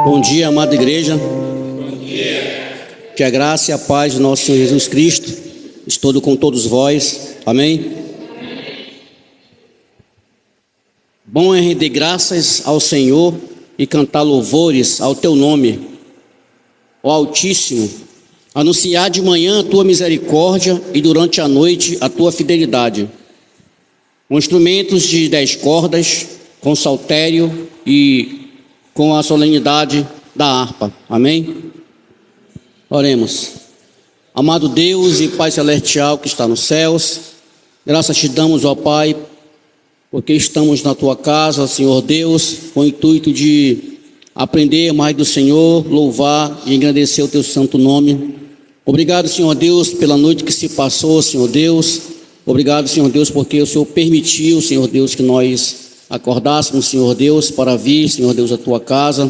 Bom dia, amada igreja. Bom dia. Que a graça e a paz de nosso Senhor Jesus Cristo esteja com todos vós. Amém? Bom é render graças ao Senhor e cantar louvores ao teu nome, ó Altíssimo. Anunciar de manhã a tua misericórdia e durante a noite a tua fidelidade. Com instrumentos de 10 cordas, com saltério e com a solenidade da harpa. Amém? Oremos. Amado Deus e Pai Celestial que está nos céus, graças te damos, ó Pai, porque estamos na tua casa, Senhor Deus, com o intuito de aprender mais do Senhor, louvar e engrandecer o teu santo nome. Obrigado, Senhor Deus, pela noite que se passou, Senhor Deus. Obrigado, Senhor Deus, porque o Senhor permitiu, Senhor Deus, que nós acordássemos, Senhor Deus, para vir, Senhor Deus, à tua casa.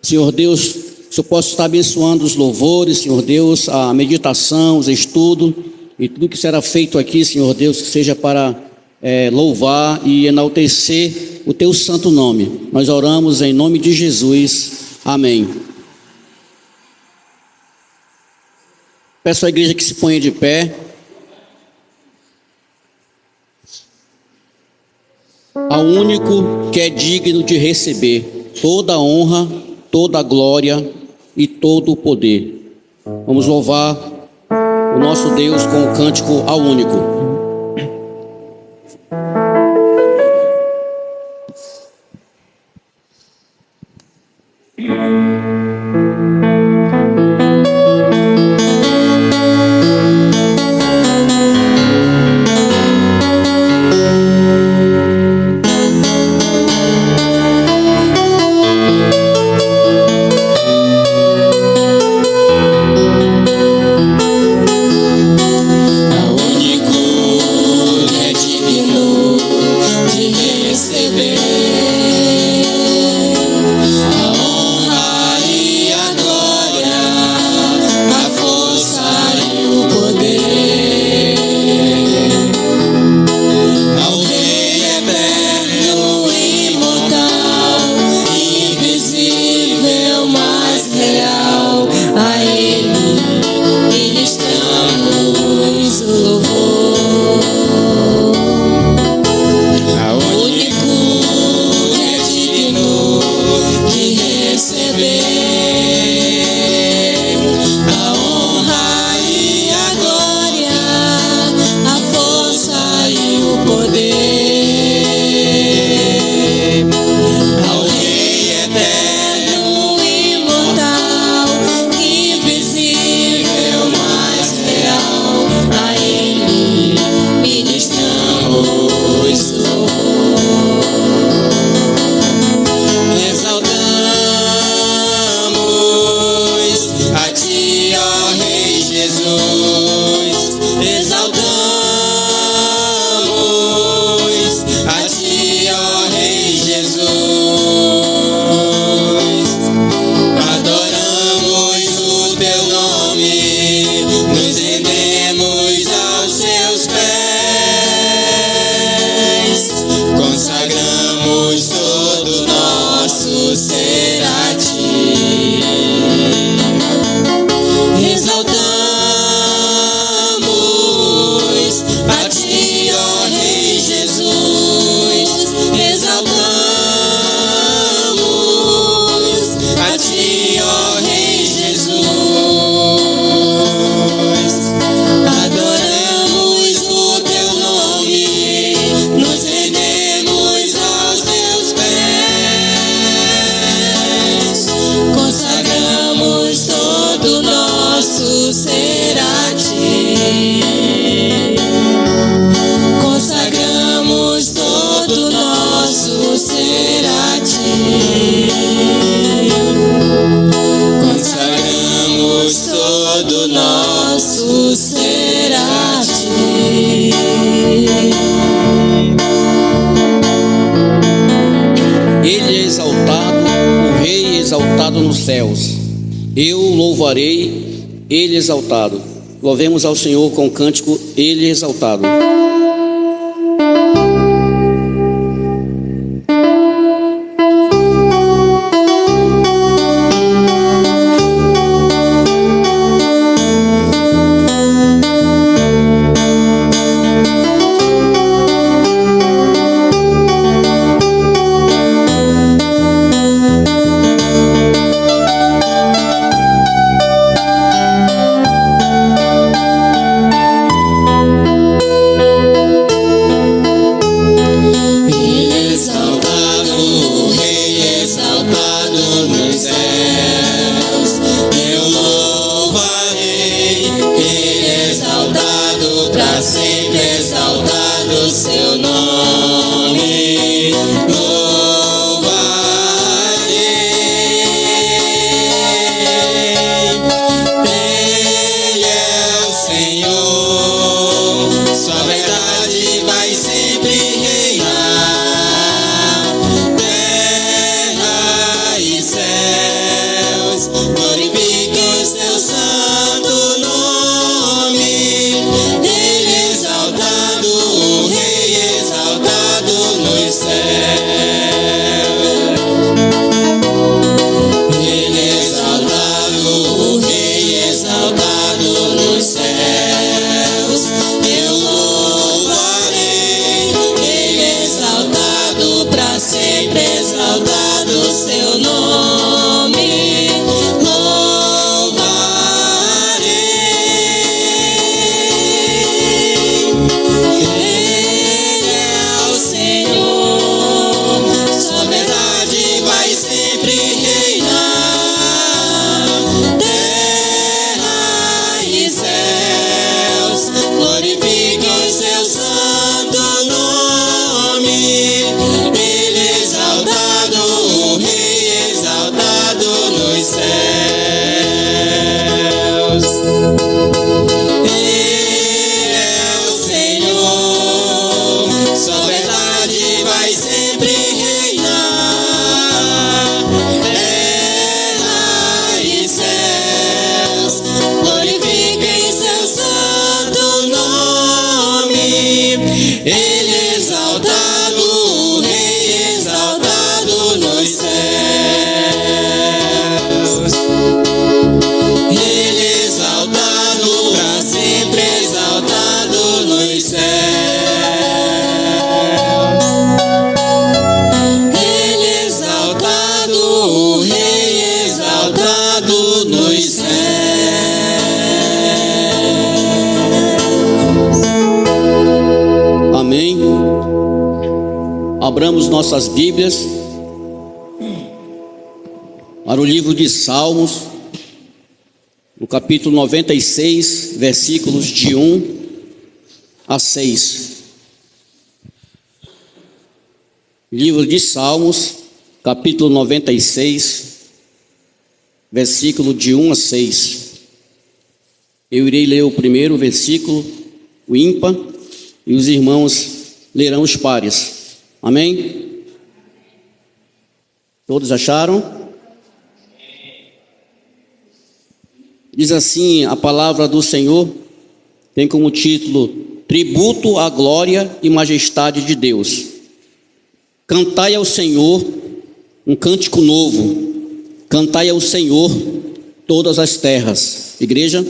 Senhor Deus, o Senhor possa estar abençoando os louvores, Senhor Deus, a meditação, os estudos e tudo que será feito aqui, Senhor Deus, que seja para louvar e enaltecer o teu santo nome. Nós oramos em nome de Jesus. Amém. Peço à igreja que se ponha de pé. Ao único que é digno de receber toda a honra, toda a glória e todo o poder. Vamos louvar o nosso Deus com o cântico ao único. Nos céus, eu louvarei, ele exaltado. Louvemos ao Senhor com o cântico, ele exaltado. exaltado nos céus. Eu louvarei, Ele é exaltado, para sempre exaltado seu nome. Louvarei, Ele é o Senhor, sua verdade vai sempre reinar. Terra e céus glorificam seu santo nome. Ele é exaltado, o Rei exaltado nos céus. Ele é exaltado, o Rei exaltado nos céus. Eu louvarei, Ele é exaltado, para sempre exaltado seu nome. Ele é o Senhor, sua verdade vai sempre reinar. Terra e céus glorificam seu santo nome. Ele é exaltado, o Rei exaltado nos céus. Ele é o Senhor, sua verdade vai sempre reinar. Terra e céus glorifiquem seu santo nome. Ele é exaltado, o Rei exaltado nos céus. Ele é exaltado, para sempre exaltado nos céus. Ele é exaltado, o Rei exaltado nos céus. Amém. Abramos nossas Bíblias para o livro de Salmos, no capítulo 96, versículos de 1 a 6. Livro de Salmos, capítulo 96, versículo de 1 a 6. Eu irei ler o primeiro versículo, o ímpar, e os irmãos lerão os pares. Amém? Todos acharam? Diz assim a palavra do Senhor, tem como título: Tributo à glória e majestade de Deus. Cantai ao Senhor um cântico novo, cantai ao Senhor todas as terras. Igreja?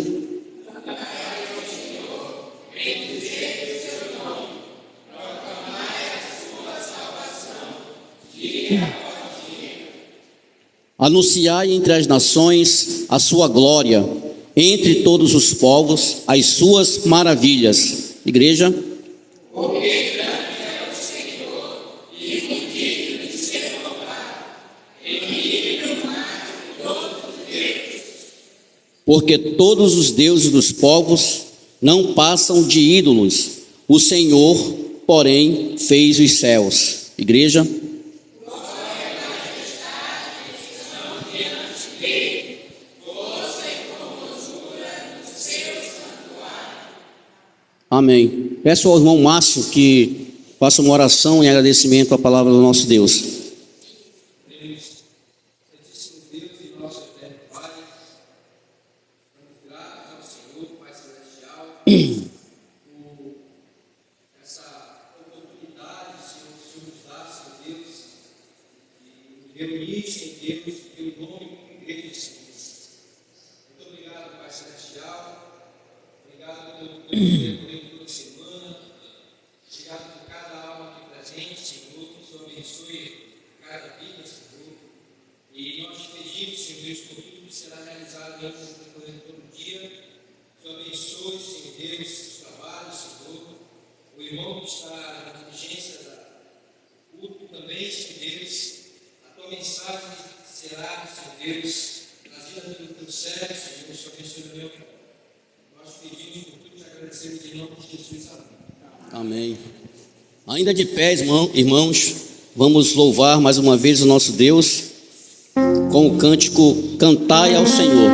Anunciai entre as nações a sua glória, entre todos os povos as suas maravilhas. Igreja? Porque grande é o Senhor e digno de ser louvado, equilíbrio mais de todos os deuses. Porque todos os deuses dos povos não passam de ídolos, o Senhor, porém, fez os céus. Igreja? Amém. Peço ao irmão Márcio que faça uma oração em agradecimento à palavra do nosso Deus. Santíssimo Deus e nosso eterno Pai, estamos gratos ao Senhor, Pai Celestial, por essa oportunidade, Senhor, que o Senhor nos dá, Senhor Deus, de reunir, Senhor Deus, em teu nome conhecidos. Muito obrigado, Pai Celestial, obrigado pelo teu poder toda semana, obrigado por cada alma aqui presente, Senhor, que o Senhor abençoe cada vida, Senhor. E nós te pedimos, Senhor Deus, por tudo que será realizado durante todo dia. Que o abençoe, Senhor Deus, os trabalhos, Senhor. O irmão que está na diligência da culto também, Senhor Deus. A tua mensagem será, Senhor Deus, trazida pelo teu servo, Senhor, o Senhor abençoe o meu irmão. Nós pedimos por tudo e te agradecemos em nome de Jesus. Amém. Amém. Ainda de pé, irmãos, vamos louvar mais uma vez o nosso Deus com o cântico Cantai ao Senhor.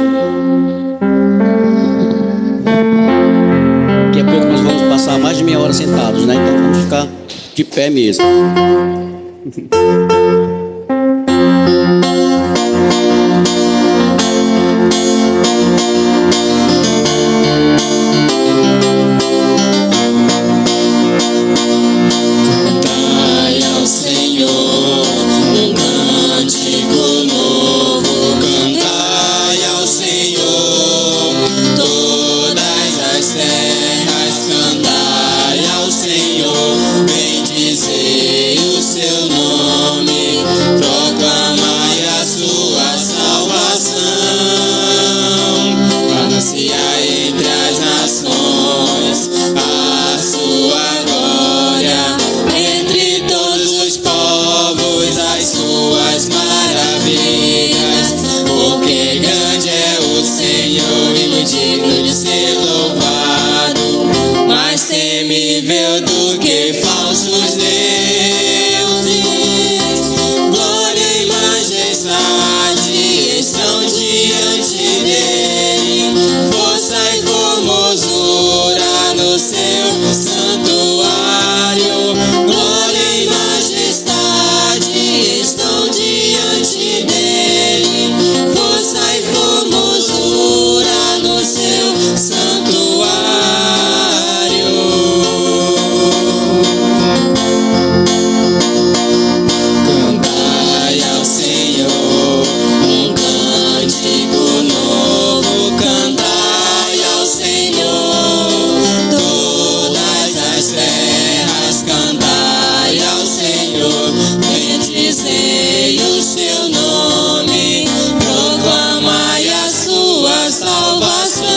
Daqui a pouco nós vamos passar mais de meia hora sentados, né? Então vamos ficar de pé mesmo. Cantai ao Senhor um cântico novo, cantai ao Senhor todas as terras, cantai ao Senhor, bendizei o seu nome, proclamai a sua salvação, anunciai entre as nações a sua glória, entre todos os povos as suas maravilhas, porque grande é o Senhor e muito digno de ser louvado, mais temível do que falsos deuses, glória e majestade estão diante dele, força e formosura no seu santuário, glória e majestade estão diante dele, força e formosura no seu santuário. Cantai ao Senhor um cântico novo, cantai ao Senhor todas as terras, cantai ao Senhor, bendizei o seu nome, proclamai a sua salvação,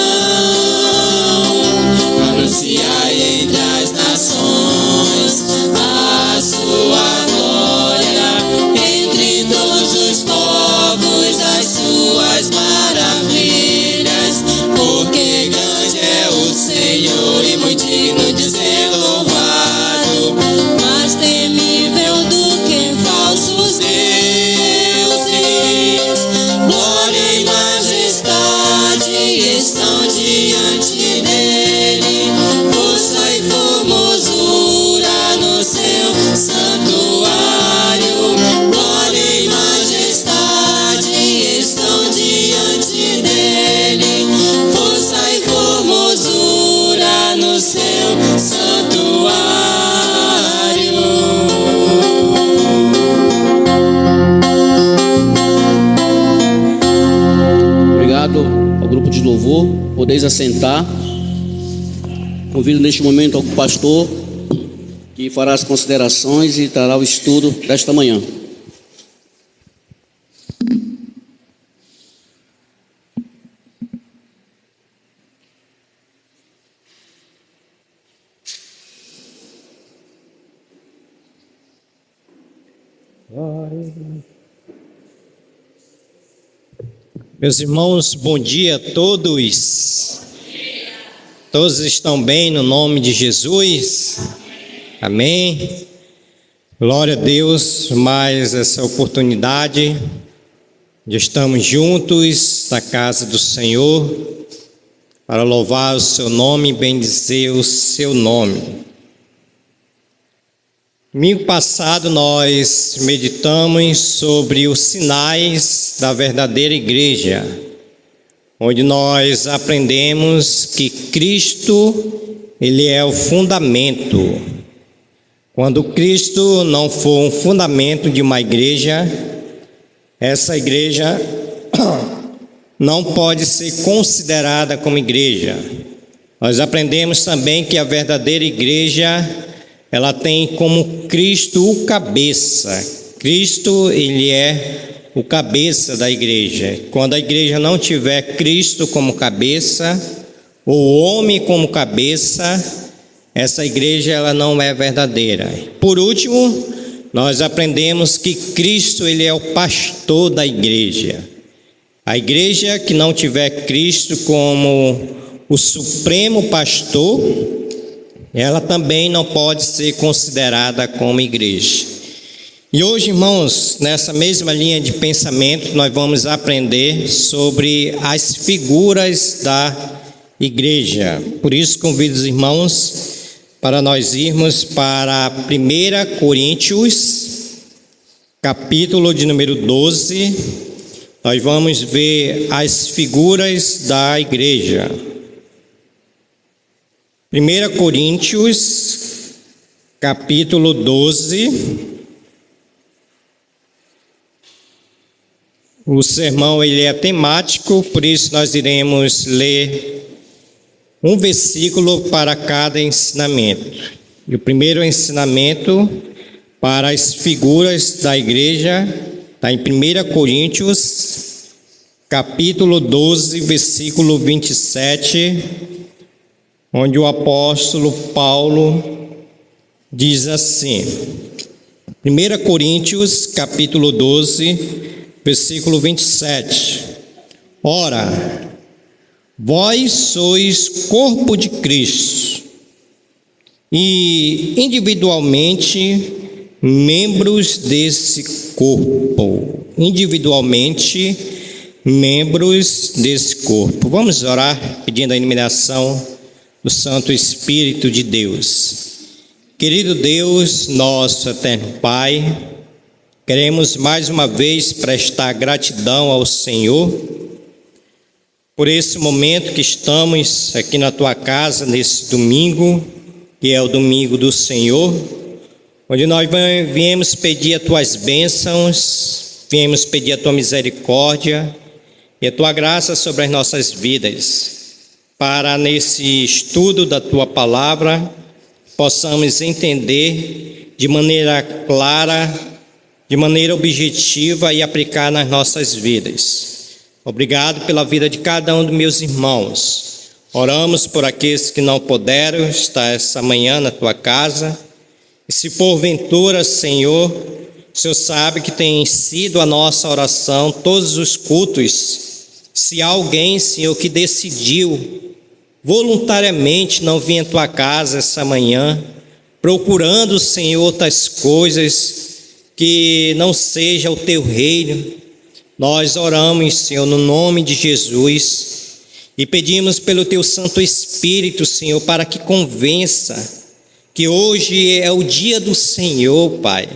anunciai entre as nações a sua glória, entre todos os povos as suas maravilhas, porque grande é o Senhor e muito digno de ser louvado, mais temível do que falsos deuses, glória e majestade estão diante dele, força e formosura no seu santuário, glória e majestade estão diante dele, força e formosura no seu santuário. Obrigado ao grupo de louvor. Podeis assentar. Convido neste momento ao pastor que fará as considerações e trará o estudo desta manhã. Meus irmãos, bom dia a todos. Todos estão bem no nome de Jesus? Amém. Glória a Deus, mais essa oportunidade de estarmos juntos na casa do Senhor para louvar o seu nome e bendizer o seu nome. Domingo passado nós meditamos sobre os sinais da verdadeira igreja, onde nós aprendemos que Cristo, Ele é o fundamento. Quando Cristo não for um fundamento de uma igreja, essa igreja não pode ser considerada como igreja. Nós aprendemos também que a verdadeira igreja, ela tem como Cristo o cabeça. Cristo, Ele é o cabeça da igreja. Quando a igreja não tiver Cristo como cabeça, ou o homem como cabeça, essa igreja ela não é verdadeira. Por último, nós aprendemos que Cristo, ele é o pastor da igreja. A igreja que não tiver Cristo como o supremo pastor, ela também não pode ser considerada como igreja. E hoje, irmãos, nessa mesma linha de pensamento, nós vamos aprender sobre as figuras da igreja. Por isso, convido os irmãos para nós irmos para 1 Coríntios, capítulo de número 12. Nós vamos ver as figuras da igreja. 1 Coríntios, capítulo 12. O sermão ele é temático, por isso nós iremos ler um versículo para cada ensinamento. E o primeiro ensinamento para as figuras da igreja está em 1 Coríntios, capítulo 12, versículo 27, onde o apóstolo Paulo diz assim, 1 Coríntios, capítulo 12, versículo 27, ora, vós sois corpo de Cristo e individualmente membros desse corpo. Individualmente membros desse corpo. Vamos orar pedindo a iluminação do Santo Espírito de Deus. Querido Deus, nosso eterno Pai, queremos mais uma vez prestar gratidão ao Senhor por esse momento que estamos aqui na tua casa, nesse domingo, que é o domingo do Senhor, onde nós viemos pedir as tuas bênçãos, viemos pedir a tua misericórdia e a tua graça sobre as nossas vidas, para nesse estudo da tua palavra, possamos entender de maneira clara, de maneira objetiva e aplicar nas nossas vidas. Obrigado pela vida de cada um dos meus irmãos. Oramos por aqueles que não puderam estar essa manhã na tua casa. E se porventura, Senhor, o Senhor sabe que tem sido a nossa oração todos os cultos. Se há alguém, Senhor, que decidiu voluntariamente não vir à tua casa essa manhã, procurando, Senhor, outras coisas que não seja o teu reino, nós oramos, Senhor, no nome de Jesus e pedimos pelo teu Santo Espírito, Senhor, para que convença que hoje é o dia do Senhor, Pai,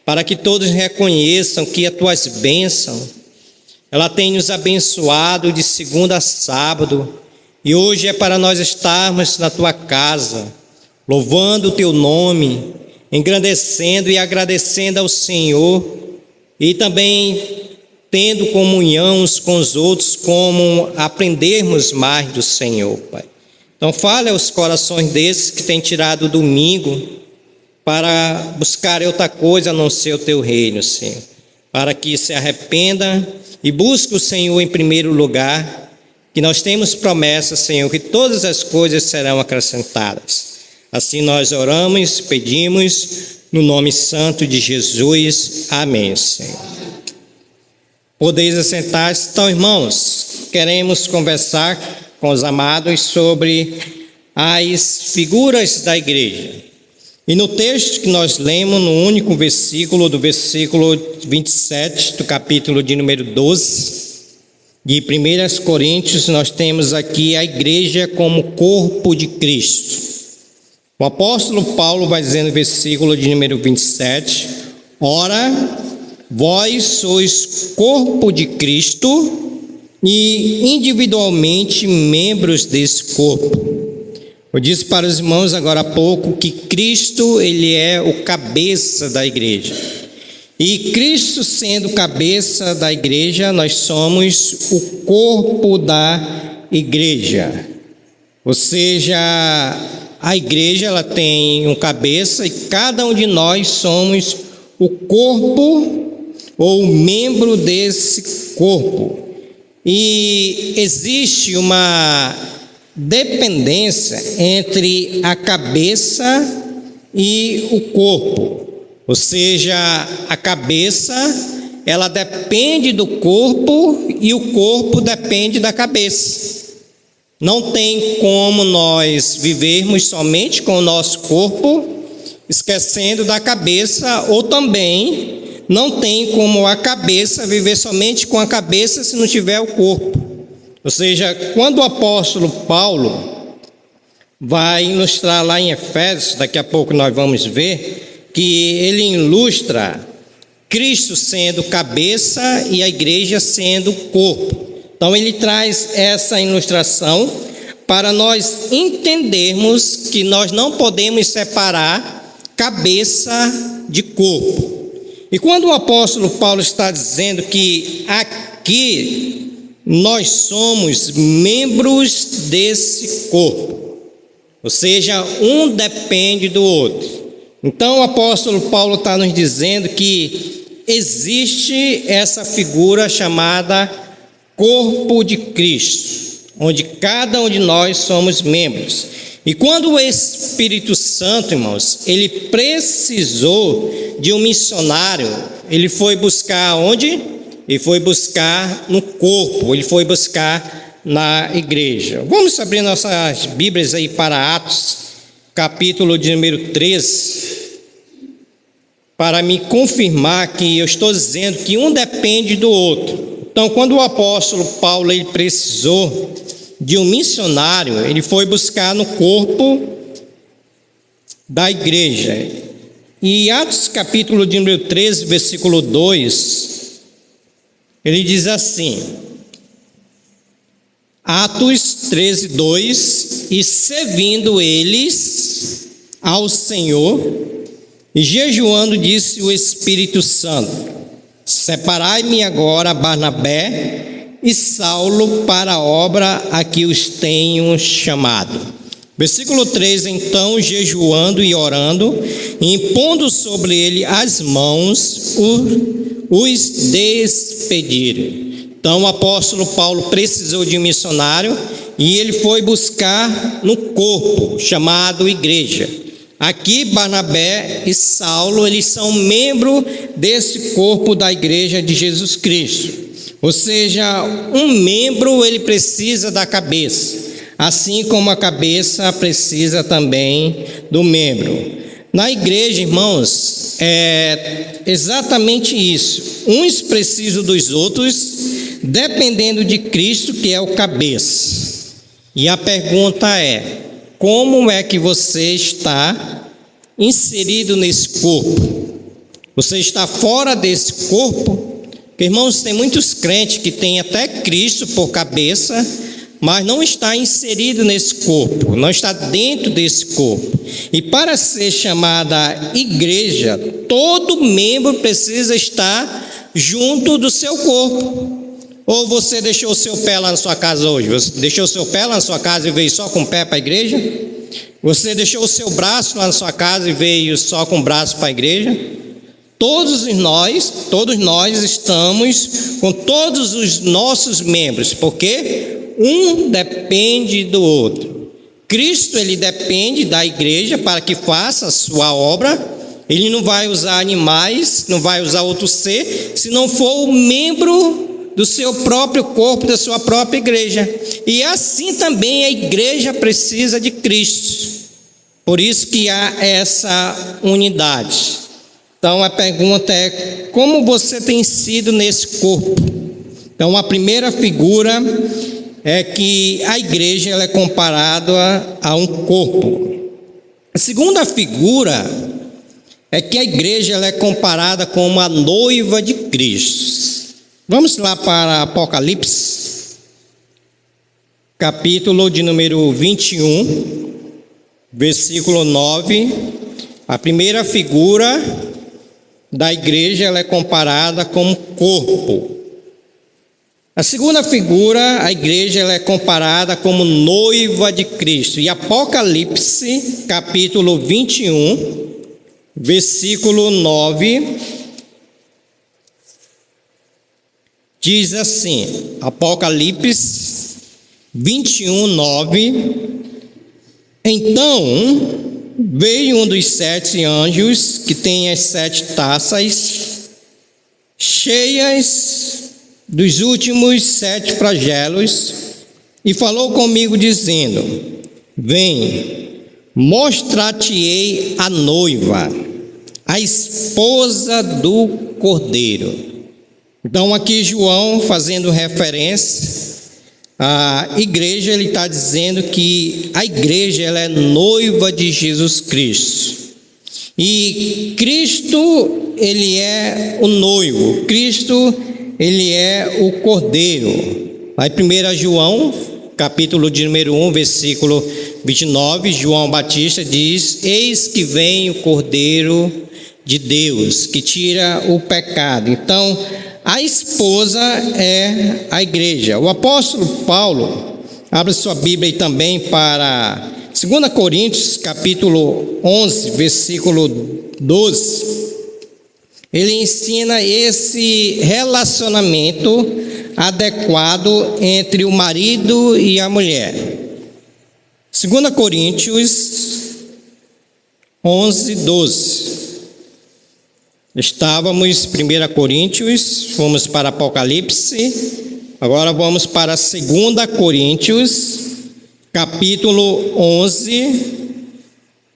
para que todos reconheçam que as tuas bênçãos, ela tem nos abençoado de segunda a sábado, e hoje é para nós estarmos na tua casa, louvando o teu nome, engrandecendo e agradecendo ao Senhor, e também tendo comunhão uns com os outros, como aprendermos mais do Senhor, Pai. Então fale aos corações desses que têm tirado o domingo para buscar outra coisa a não ser o teu reino, Senhor, para que se arrependa e busque o Senhor em primeiro lugar, que nós temos promessa, Senhor, que todas as coisas serão acrescentadas. Assim nós oramos, pedimos, no nome santo de Jesus. Amém, Senhor. Podeis assentar-se. Então, irmãos, queremos conversar com os amados sobre as figuras da igreja. E no texto que nós lemos, no único versículo, do versículo 27 do capítulo de número 12, de 1 Coríntios, nós temos aqui a igreja como corpo de Cristo. O apóstolo Paulo vai dizendo no versículo de número 27, ora, vós sois corpo de Cristo e individualmente membros desse corpo. Eu disse para os irmãos agora há pouco que Cristo, ele é o cabeça da igreja. E Cristo sendo cabeça da igreja, nós somos o corpo da igreja. Ou seja, a igreja ela tem um cabeça e cada um de nós somos o corpo ou membro desse corpo. E existe uma dependência entre a cabeça e o corpo. Ou seja, a cabeça, ela depende do corpo e o corpo depende da cabeça. Não tem como nós vivermos somente com o nosso corpo, esquecendo da cabeça, ou também não tem como a cabeça viver somente com a cabeça se não tiver o corpo. Ou seja, quando o apóstolo Paulo vai ilustrar lá em Efésios, daqui a pouco nós vamos ver, que ele ilustra Cristo sendo cabeça e a igreja sendo corpo. Então ele traz essa ilustração para nós entendermos que nós não podemos separar cabeça de corpo. E quando o apóstolo Paulo está dizendo que aqui nós somos membros desse corpo, ou seja, um depende do outro. Então o apóstolo Paulo está nos dizendo que existe essa figura chamada corpo de Cristo, onde cada um de nós somos membros. E quando o Espírito Santo, irmãos, ele precisou de um missionário, ele foi buscar onde? Ele foi buscar no corpo, ele foi buscar na igreja. Vamos abrir nossas Bíblias aí para Atos, capítulo de número 13, para me confirmar que eu estou dizendo que um depende do outro. Então, quando o apóstolo Paulo ele precisou de um missionário, ele foi buscar no corpo da igreja. E Atos capítulo de número 13, versículo 2, ele diz assim, Atos 13, 2, e servindo eles ao Senhor, e jejuando, disse o Espírito Santo, separai-me agora Barnabé e Saulo para a obra a que os tenho chamado. Versículo 3, então, jejuando e orando, e impondo sobre ele as mãos, os despediram. Então o apóstolo Paulo precisou de um missionário e ele foi buscar no corpo, chamado igreja. Aqui Barnabé e Saulo, eles são membros desse corpo da igreja de Jesus Cristo. Ou seja, um membro ele precisa da cabeça, assim como a cabeça precisa também do membro. Na igreja, irmãos, é exatamente isso. Uns precisam dos outros, dependendo de Cristo, que é o cabeça. E a pergunta é, como é que você está inserido nesse corpo? Você está fora desse corpo? Porque, irmãos, tem muitos crentes que têm até Cristo por cabeça, mas não está inserido nesse corpo, não está dentro desse corpo. E para ser chamada igreja, todo membro precisa estar junto do seu corpo. Ou você deixou o seu pé lá na sua casa hoje? Você deixou o seu pé lá na sua casa e veio só com o pé para a igreja? Você deixou o seu braço lá na sua casa e veio só com o braço para a igreja? Todos nós estamos com todos os nossos membros, porque um depende do outro. Cristo, ele depende da igreja para que faça a sua obra. Ele não vai usar animais, não vai usar outro ser, se não for o membro do seu próprio corpo, da sua própria igreja. E assim também a igreja precisa de Cristo. Por isso que há essa unidade. Então a pergunta é, como você tem sido nesse corpo? Então a primeira figura é que a igreja ela é comparada a um corpo. A segunda figura é que a igreja ela é comparada com uma noiva de Cristo. Vamos lá para Apocalipse, capítulo de número 21, versículo 9. A primeira figura da igreja ela é comparada com um corpo. A segunda figura, a igreja ela é comparada como noiva de Cristo. E Apocalipse, capítulo 21, versículo 9, diz assim, Apocalipse 21, 9, então veio um dos 7 anjos que tem as 7 taças cheias dos últimos 7 flagelos e falou comigo dizendo: vem, mostrar-te-ei a noiva, a esposa do Cordeiro. Então aqui João, fazendo referência à igreja, ele está dizendo que a igreja ela é noiva de Jesus Cristo. E Cristo, ele é o noivo, Cristo, ele é o Cordeiro. Aí 1 João, capítulo de número 1, versículo 29, João Batista diz: eis que vem o Cordeiro de Deus, que tira o pecado. Então, a esposa é a igreja. O apóstolo Paulo, abre sua Bíblia aí também para 2 Coríntios, capítulo 11, versículo 12. Ele ensina esse relacionamento adequado entre o marido e a mulher. 2 Coríntios 11, 12. Estávamos em 1 Coríntios, fomos para Apocalipse, agora vamos para 2 Coríntios, capítulo 11,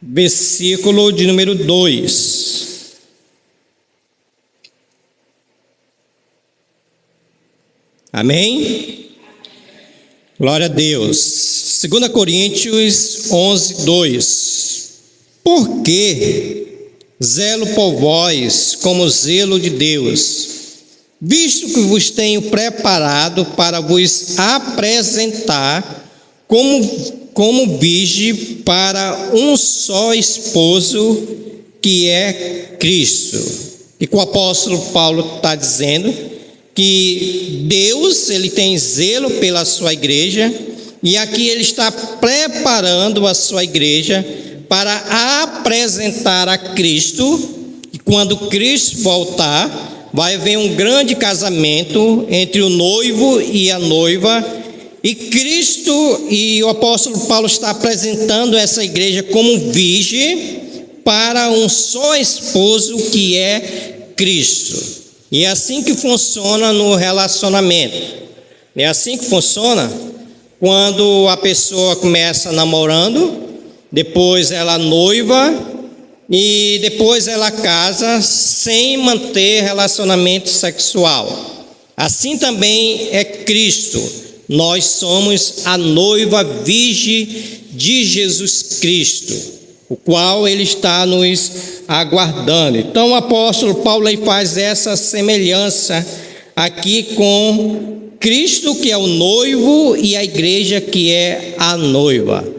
versículo de número 2. Amém? Glória a Deus. 2 Coríntios 11, 2. Por que zelo por vós como zelo de Deus, visto que vos tenho preparado para vos apresentar como virgem para um só esposo, que é Cristo. E que o apóstolo Paulo está dizendo que Deus, ele tem zelo pela sua igreja, e aqui ele está preparando a sua igreja para apresentar a Cristo. E quando Cristo voltar, vai haver um grande casamento entre o noivo e a noiva, e Cristo, e o apóstolo Paulo está apresentando essa igreja como virgem para um só esposo, que é Cristo. E é assim que funciona no relacionamento. É assim que funciona quando a pessoa começa namorando, depois ela noiva e depois ela casa sem manter relacionamento sexual. Assim também é Cristo. Nós somos a noiva virgem de Jesus Cristo, o qual ele está nos aguardando. Então o apóstolo Paulo aí faz essa semelhança aqui com Cristo, que é o noivo, e a igreja, que é a noiva.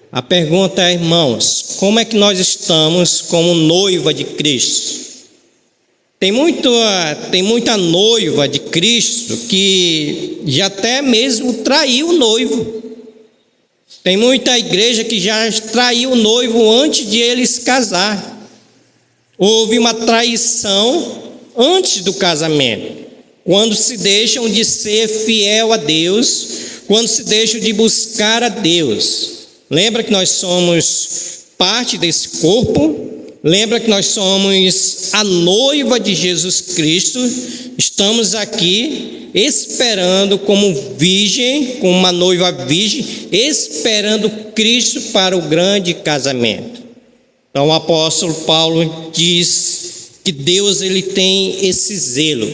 A pergunta é, irmãos, como é que nós estamos como noiva de Cristo? Tem muita noiva de Cristo que já até mesmo traiu o noivo. Tem muita igreja que já traiu o noivo antes de ele se casar. Houve uma traição antes do casamento, quando se deixam de ser fiel a Deus, quando se deixam de buscar a Deus. Lembra que nós somos parte desse corpo? Lembra que nós somos a noiva de Jesus Cristo? Estamos aqui esperando como virgem, como uma noiva virgem, esperando Cristo para o grande casamento. Então o apóstolo Paulo diz que Deus, ele tem esse zelo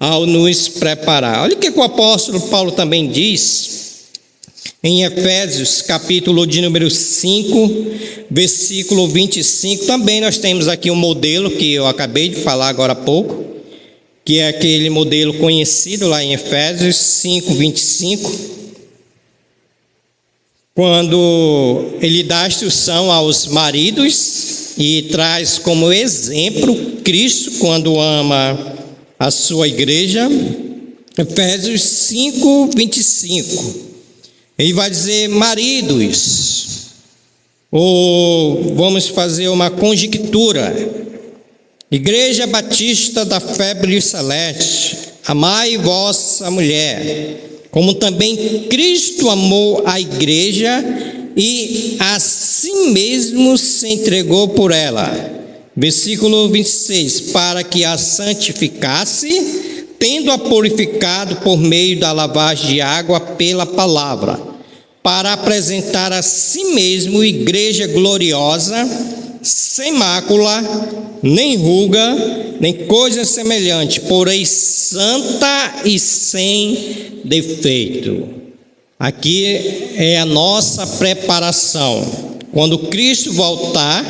ao nos preparar. Olha o que o apóstolo Paulo também diz em Efésios, capítulo de número 5, versículo 25, também nós temos aqui um modelo que eu acabei de falar agora há pouco, que é aquele modelo conhecido lá em Efésios 5, 25, quando ele dá instrução aos maridos e traz como exemplo Cristo quando ama a sua igreja. Efésios 5, 25. Ele vai dizer: maridos, ou vamos fazer uma conjectura, Igreja Batista da Febre Celeste, amai vossa mulher, como também Cristo amou a igreja e a si mesmo se entregou por ela. Versículo 26, para que a santificasse, tendo-a purificado por meio da lavagem de água pela palavra, para apresentar a si mesmo igreja gloriosa, sem mácula, nem ruga, nem coisa semelhante, porém santa e sem defeito. Aqui é a nossa preparação. Quando Cristo voltar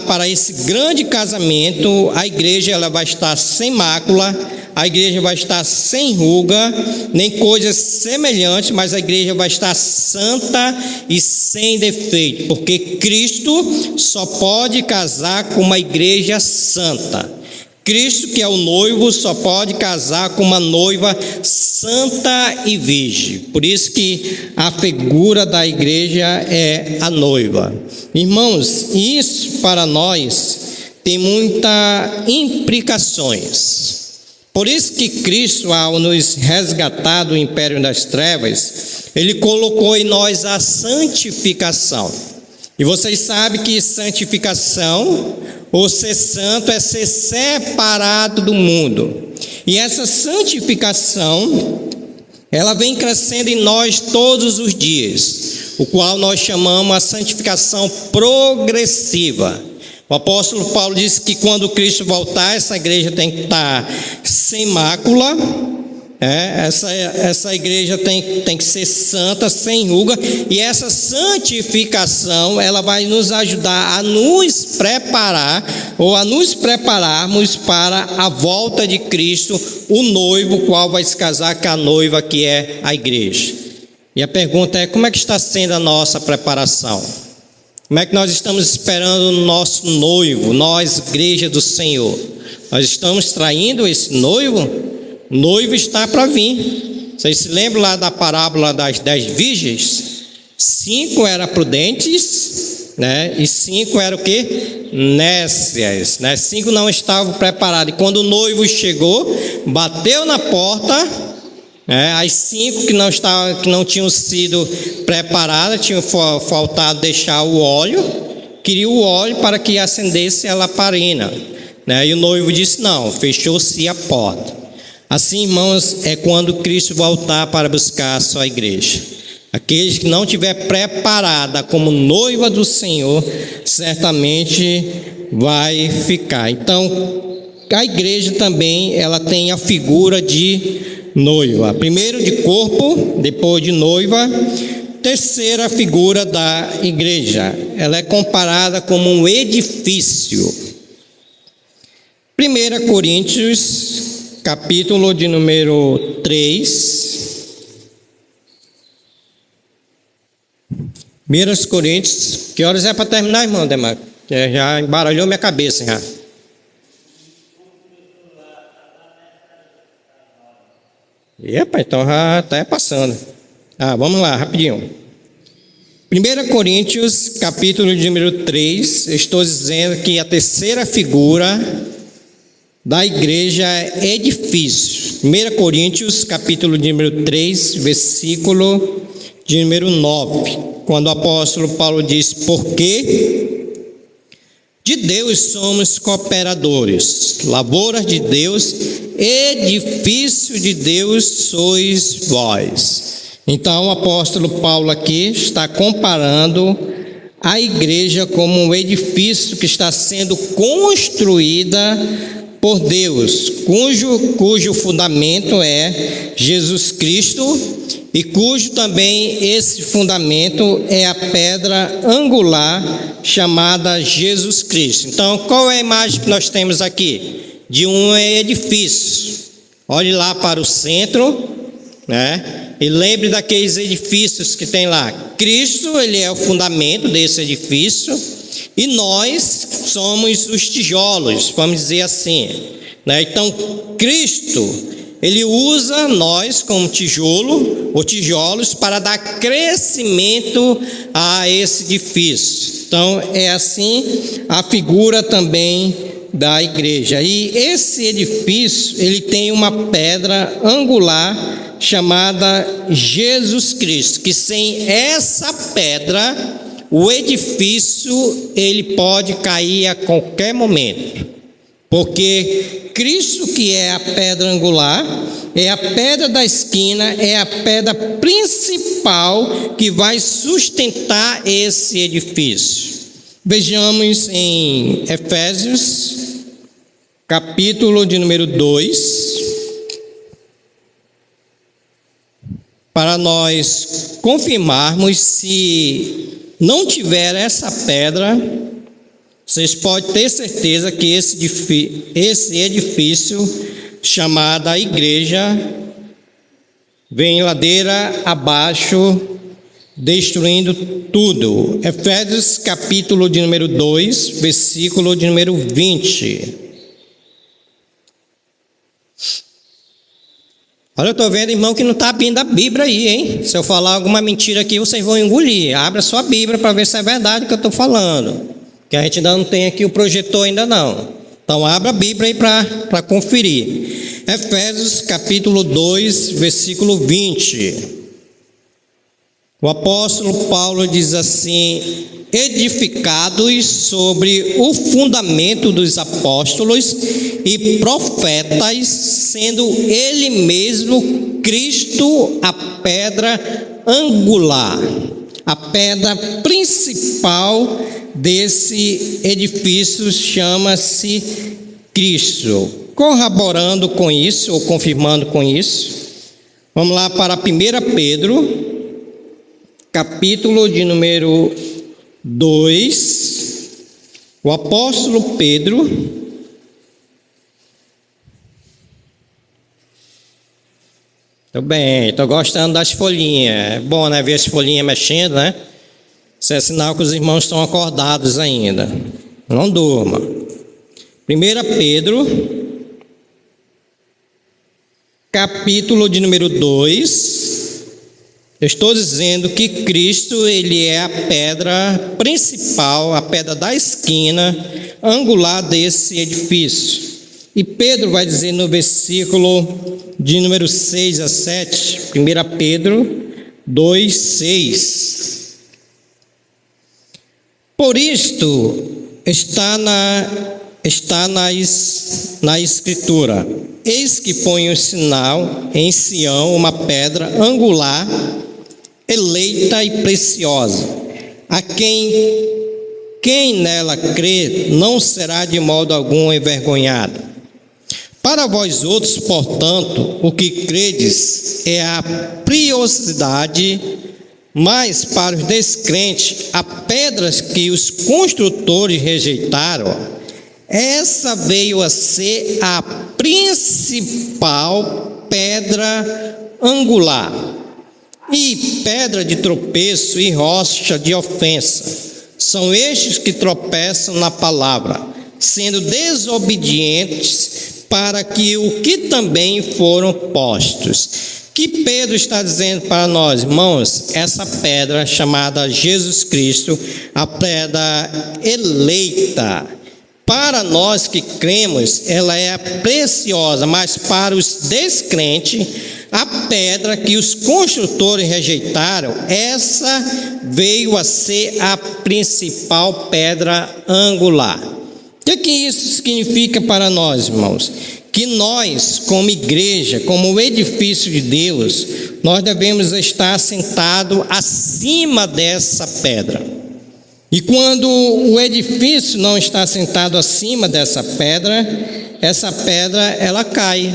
para esse grande casamento, a igreja ela vai estar sem mácula, a igreja vai estar sem ruga, nem coisas semelhantes, mas a igreja vai estar santa e sem defeito, porque Cristo só pode casar com uma igreja santa. Cristo, que é o noivo, só pode casar com uma noiva santa e virgem. Por isso que a figura da igreja é a noiva. Irmãos, isso para nós tem muitas implicações. Por isso que Cristo, ao nos resgatar do império das trevas, Ele colocou em nós a santificação. E vocês sabem que santificação, ou ser santo, é ser separado do mundo. E essa santificação, ela vem crescendo em nós todos os dias, o qual nós chamamos a santificação progressiva. O apóstolo Paulo disse que quando Cristo voltar, essa igreja tem que estar sem mácula, essa igreja tem que ser santa, sem ruga, e essa santificação, ela vai nos ajudar a nos preparar, ou a nos prepararmos para a volta de Cristo, o noivo, qual vai se casar com a noiva, que é a igreja. E a pergunta é, como é que está sendo a nossa preparação? Como é que nós estamos esperando o nosso noivo, nós, igreja do Senhor? Nós estamos traindo esse noivo? O noivo está para vir. Vocês se lembram lá da parábola das 10 virgens? 5 eram prudentes, né? E 5 eram o quê? Nécias, né? 5 não estavam preparados. E quando o noivo chegou, bateu na porta, as 5 que não tinham sido preparadas, tinham faltado deixar o óleo, queriam o óleo para que acendesse a lamparina, né? E o noivo disse não, fechou-se a porta. Assim, irmãos, é quando Cristo voltar para buscar a sua igreja. Aqueles que não tiver preparada como noiva do Senhor, certamente vai ficar. Então, a igreja também, ela tem a figura de noiva. Primeiro de corpo, depois de noiva. Terceira figura da igreja, ela é comparada como um edifício. 1 Coríntios, capítulo de número 3. 1 Coríntios, que horas é para terminar, irmão Demarco? Já embaralhou minha cabeça já. Epa, então já está passando. Vamos lá, rapidinho. 1 Coríntios, capítulo de número 3, estou dizendo que a terceira figura da igreja é edifício. 1 Coríntios, capítulo de número 3, versículo de número 9, quando o apóstolo Paulo diz, porque de Deus somos cooperadores, lavouras de Deus, edifício de Deus sois vós. Então o apóstolo Paulo aqui está comparando a igreja como um edifício que está sendo construída por Deus, cujo fundamento é Jesus Cristo e cujo também esse fundamento é a pedra angular chamada Jesus Cristo. Então, qual é a imagem que nós temos aqui? De um edifício. Olhe lá para o centro, né? E lembre daqueles edifícios que tem lá. Cristo, ele é o fundamento desse edifício. E nós somos os tijolos, vamos dizer assim, né? Então, Cristo, ele usa nós como tijolo, ou tijolos, para dar crescimento a esse edifício. Então, é assim a figura também da igreja. E esse edifício, ele tem uma pedra angular chamada Jesus Cristo, que sem essa pedra o edifício ele pode cair a qualquer momento, porque Cristo, que é a pedra angular, é a pedra da esquina, é a pedra principal que vai sustentar esse edifício. Vejamos em Efésios, capítulo de número 2, para nós confirmarmos. Se não tiver essa pedra, vocês podem ter certeza que esse edifício, chamado a igreja, vem ladeira abaixo, destruindo tudo. Efésios capítulo de número 2, versículo de número 20. Olha, eu estou vendo, irmão, que não está abrindo a Bíblia aí, hein? Se eu falar alguma mentira aqui, vocês vão engolir. Abra a sua Bíblia para ver se é verdade o que eu estou falando. Que a gente ainda não tem aqui o projetor ainda não. Então, abra a Bíblia aí para conferir. Efésios capítulo 2, versículo 20. O apóstolo Paulo diz assim: edificados sobre o fundamento dos apóstolos e profetas, sendo ele mesmo Cristo a pedra angular, a pedra principal desse edifício chama-se Cristo. Corroborando com isso, ou confirmando com isso, vamos lá para 1 Pedro, capítulo de número 2, o apóstolo Pedro, muito bem, estou gostando das folhinhas, é bom, né, ver as folhinhas mexendo, né? Isso é sinal que os irmãos estão acordados ainda, não durma. 1 Pedro, capítulo de número 2, eu estou dizendo que Cristo, ele é a pedra principal, a pedra da esquina, angular desse edifício. E Pedro vai dizer no versículo de número 6 a 7, 1 Pedro 2, 6. Por isto está na Escritura: eis que põe um sinal em Sião, uma pedra angular, eleita e preciosa. A quem nela crê não será de modo algum envergonhado. Para vós outros, portanto, o que credes é a preciosidade, mas para os descrentes, a pedra que os construtores rejeitaram, essa veio a ser a principal pedra angular, e pedra de tropeço e rocha de ofensa. São estes que tropeçam na palavra, sendo desobedientes para que o que também foram postos. Que Pedro está dizendo para nós, irmãos? Essa pedra chamada Jesus Cristo, a pedra eleita. Para nós que cremos, ela é preciosa, mas para os descrentes, a pedra que os construtores rejeitaram, essa veio a ser a principal pedra angular. O que isso significa para nós, irmãos? Que nós, como igreja, como edifício de Deus, nós devemos estar sentados acima dessa pedra. E quando o edifício não está sentado acima dessa pedra, essa pedra ela cai.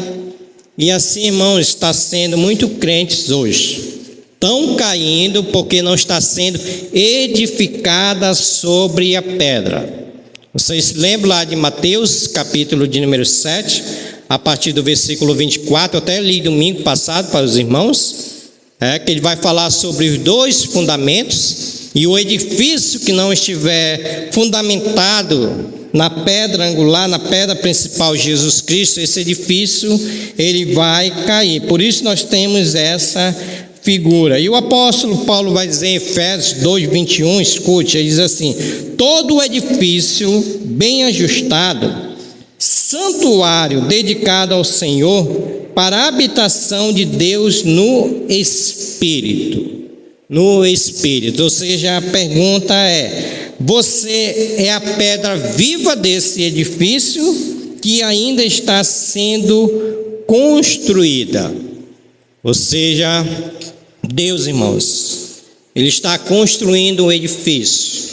E assim, irmãos, está sendo muito crentes hoje. Estão caindo porque não está sendo edificada sobre a pedra. Vocês se lembram lá de Mateus, capítulo de número 7, a partir do versículo 24, eu até li domingo passado para os irmãos, que ele vai falar sobre os dois fundamentos, e o edifício que não estiver fundamentado na pedra angular, na pedra principal, Jesus Cristo, esse edifício, ele vai cair. Por isso nós temos essa figura. E o apóstolo Paulo vai dizer em Efésios 2, 21, escute, ele diz assim: todo o edifício bem ajustado, santuário dedicado ao Senhor, para a habitação de Deus no Espírito. No Espírito. Ou seja, a pergunta é: você é a pedra viva desse edifício que ainda está sendo construída? Ou seja, Deus, irmãos, Ele está construindo um edifício.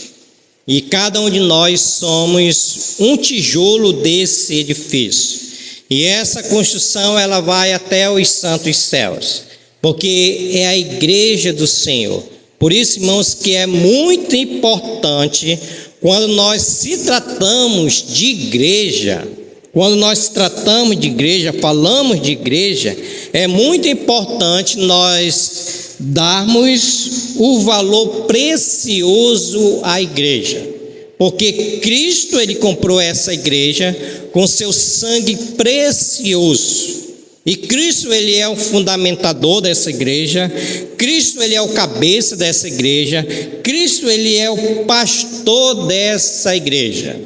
E cada um de nós somos um tijolo desse edifício. E essa construção, ela vai até os santos céus, porque é a igreja do Senhor. Por isso, irmãos, que é muito importante quando nós se tratamos de igreja, falamos de igreja, é muito importante nós darmos o valor precioso à igreja, porque Cristo, Ele comprou essa igreja com seu sangue precioso, e Cristo, Ele é o fundamentador dessa igreja, Cristo, Ele é o cabeça dessa igreja, Cristo, Ele é o pastor dessa igreja.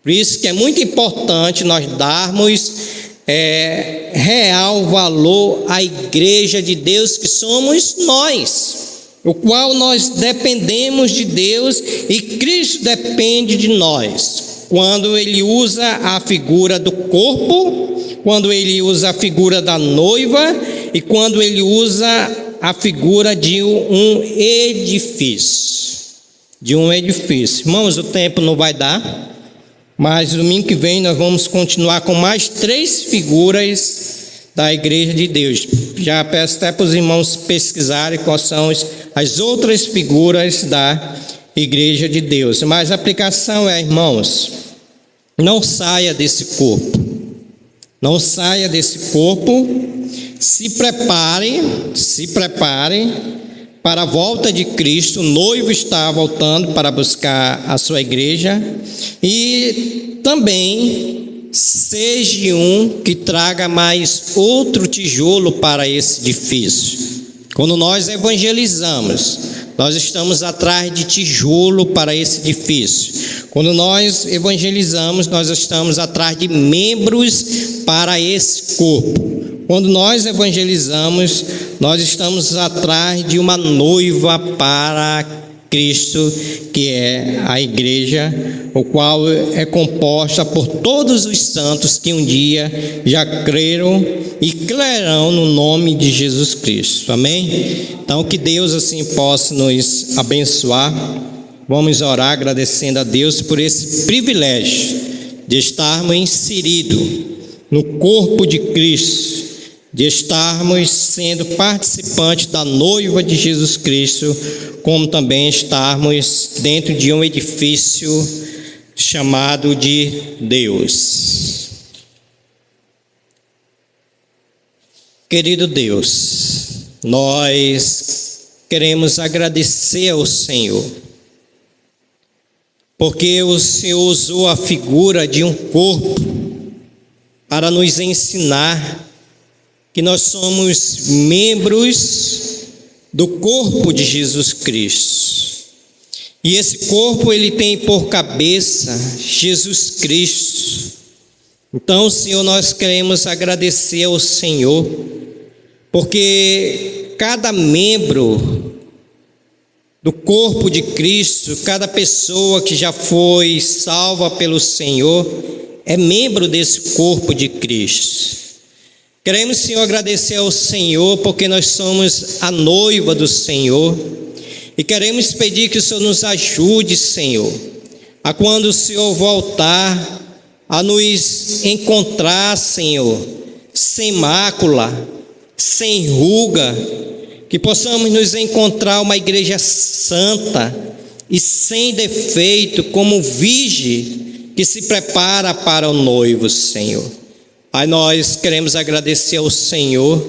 Por isso que é muito importante nós darmos real valor à igreja de Deus, que somos nós, o qual nós dependemos de Deus e Cristo depende de nós. Quando Ele usa a figura do corpo, quando Ele usa a figura da noiva e quando Ele usa a figura de um edifício. Irmãos, o tempo não vai dar, mas domingo que vem nós vamos continuar com mais 3 figuras da igreja de Deus. Já peço até para os irmãos pesquisarem quais são as outras figuras da igreja de Deus. Mas a aplicação é, irmãos, não saia desse corpo. Não saia desse corpo. Se prepare para a volta de Cristo. O noivo está voltando para buscar a sua igreja. E também seja um que traga mais outro tijolo para esse edifício. Quando nós evangelizamos, nós estamos atrás de tijolo para esse edifício. Quando nós evangelizamos, nós estamos atrás de membros para esse corpo. Quando nós evangelizamos, nós estamos atrás de uma noiva para Cristo, que é a igreja, o qual é composta por todos os santos que um dia já creram e crerão no nome de Jesus Cristo. Amém? Então, que Deus assim possa nos abençoar. Vamos orar agradecendo a Deus por esse privilégio de estarmos inseridos no corpo de Cristo, de estarmos sendo participantes da noiva de Jesus Cristo, como também estarmos dentro de um edifício chamado de Deus. Querido Deus, nós queremos agradecer ao Senhor, porque o Senhor usou a figura de um corpo para nos ensinar que nós somos membros do corpo de Jesus Cristo. E esse corpo, ele tem por cabeça Jesus Cristo. Então, Senhor, nós queremos agradecer ao Senhor, porque cada membro do corpo de Cristo, cada pessoa que já foi salva pelo Senhor, é membro desse corpo de Cristo. Queremos, Senhor, agradecer ao Senhor, porque nós somos a noiva do Senhor, e queremos pedir que o Senhor nos ajude, Senhor, a quando o Senhor voltar, a nos encontrar, Senhor, sem mácula, sem ruga, que possamos nos encontrar uma igreja santa e sem defeito, como virgem que se prepara para o noivo, Senhor. Pai, nós queremos agradecer ao Senhor,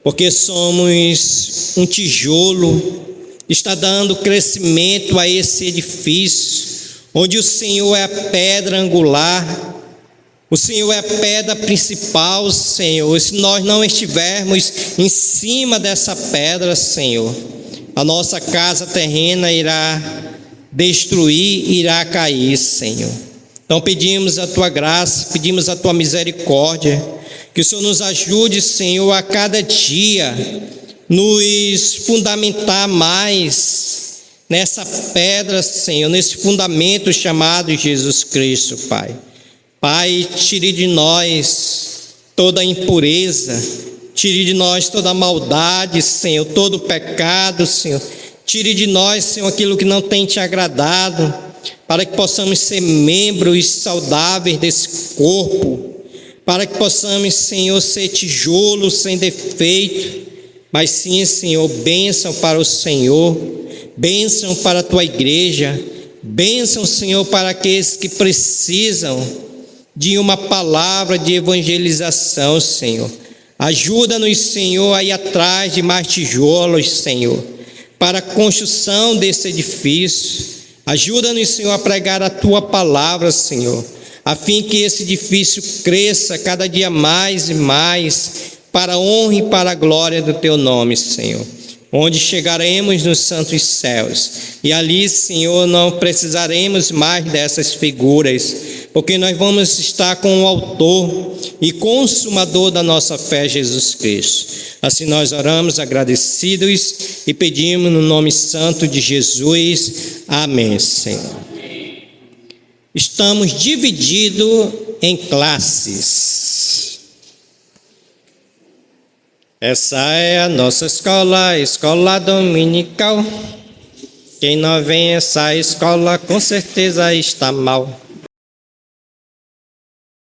porque somos um tijolo, está dando crescimento a esse edifício, onde o Senhor é a pedra angular, o Senhor é a pedra principal, Senhor. Se nós não estivermos em cima dessa pedra, Senhor, a nossa casa terrena irá destruir, irá cair, Senhor. Então pedimos a Tua graça, pedimos a Tua misericórdia, Que o Senhor nos ajude, Senhor, a cada dia nos fundamentar mais nessa pedra, Senhor, nesse fundamento chamado Jesus Cristo, Pai. Pai, tire de nós toda a impureza, tire de nós toda a maldade, Senhor, todo o pecado, Senhor. Tire de nós, Senhor, aquilo que não tem te agradado, para que possamos ser membros saudáveis desse corpo, para que possamos, Senhor, ser tijolos sem defeito, mas sim, Senhor, bênção para o Senhor, bênção para a tua igreja, bênção, Senhor, para aqueles que precisam de uma palavra de evangelização, Senhor. Ajuda-nos, Senhor, a ir atrás de mais tijolos, Senhor, para a construção desse edifício. Ajuda-nos, Senhor, a pregar a tua palavra, Senhor, a fim que esse edifício cresça cada dia mais e mais, para a honra e para a glória do teu nome, Senhor. Onde chegaremos nos santos céus, e ali, Senhor, não precisaremos mais dessas figuras, porque nós vamos estar com o autor e consumador da nossa fé, Jesus Cristo. Assim nós oramos agradecidos e pedimos no nome santo de Jesus. Amém, Senhor. Estamos divididos em classes. Essa é a nossa escola, escola dominical. Quem não vem a essa escola com certeza está mal.